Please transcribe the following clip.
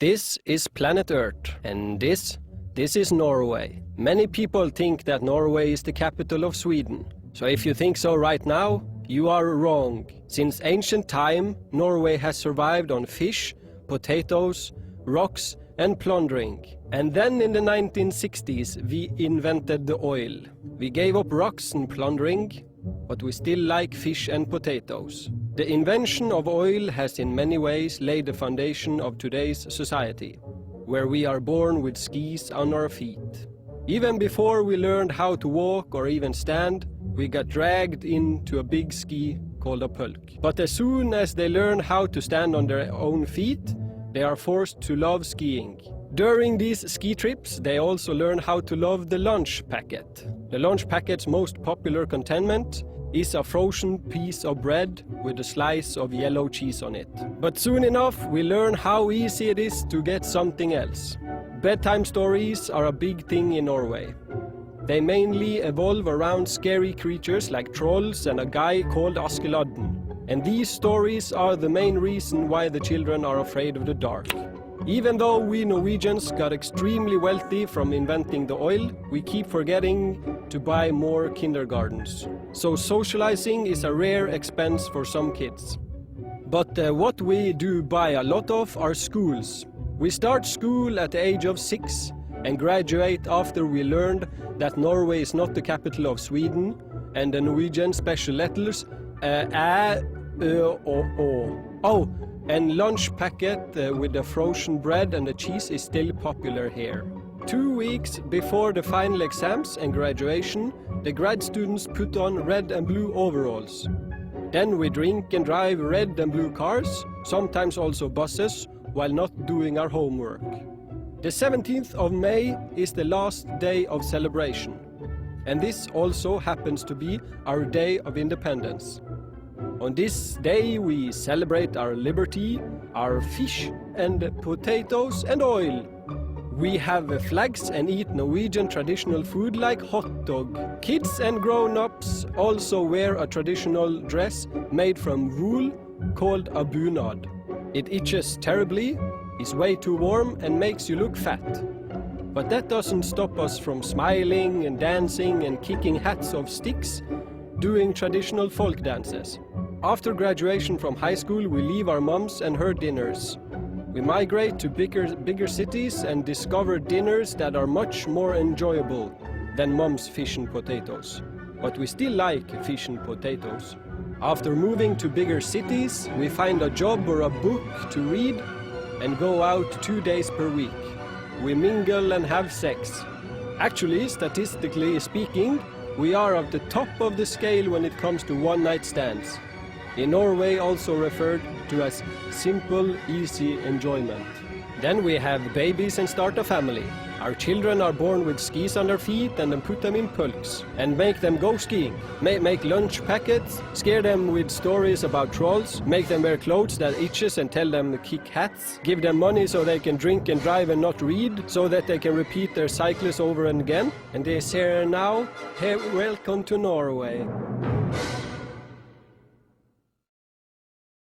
This is planet Earth, and this is Norway. Many people think that Norway is the capital of Sweden. So if you think so right now, you are wrong. Since ancient time, Norway has survived on fish, potatoes, rocks, and plundering. And then in the 1960s, we invented the oil. We gave up rocks and plundering, but we still like fish and potatoes. The invention of oil has in many ways laid the foundation of today's society, where we are born with skis on our feet. Even before we learned how to walk or even stand, we got dragged into a big ski called a pulk. But as soon as they learn how to stand on their own feet, they are forced to love skiing. During these ski trips, they also learn how to love the lunch packet. The lunch packet's most popular containment is a frozen piece of bread with a slice of yellow cheese on it. But soon enough, we learn how easy it is to get something else. Bedtime stories are a big thing in Norway. They mainly evolve around scary creatures like trolls and a guy called Askeladden. And these stories are the main reason why the children are afraid of the dark. Even though we Norwegians got extremely wealthy from inventing the oil, we keep forgetting to buy more kindergartens. So socializing is a rare expense for some kids. But what we do buy a lot of are schools. We start school at the age of 6 and graduate after we learned that Norway is not the capital of Sweden and the Norwegian special letters O. And lunch packet with the frozen bread and the cheese is still popular here. 2 weeks before the final exams and graduation, the grad students put on red and blue overalls. Then we drink and drive red and blue cars, sometimes also buses, while not doing our homework. The 17th of May is the last day of celebration. And this also happens to be our Day of Independence. On this day we celebrate our liberty, our fish and potatoes and oil. We have flags and eat Norwegian traditional food like hot dog. Kids and grown-ups also wear a traditional dress made from wool called a bunad. It itches terribly, is way too warm and makes you look fat. But that doesn't stop us from smiling and dancing and kicking hats of sticks, doing traditional folk dances. After graduation from high school, we leave our moms and her dinners. We migrate to bigger cities and discover dinners that are much more enjoyable than mom's fish and potatoes. But we still like fish and potatoes. After moving to bigger cities, we find a job or a book to read and go out 2 days per week. We mingle and have sex. Actually, statistically speaking, we are at the top of the scale when it comes to one-night stands. In Norway also referred to as simple, easy enjoyment. Then we have babies and start a family. Our children are born with skis on their feet and then put them in pulks and make them go skiing. Make lunch packets, scare them with stories about trolls, make them wear clothes that itches and tell them to kick hats, give them money so they can drink and drive and not read, so that they can repeat their cycles over and again. And they say now, hey, welcome to Norway.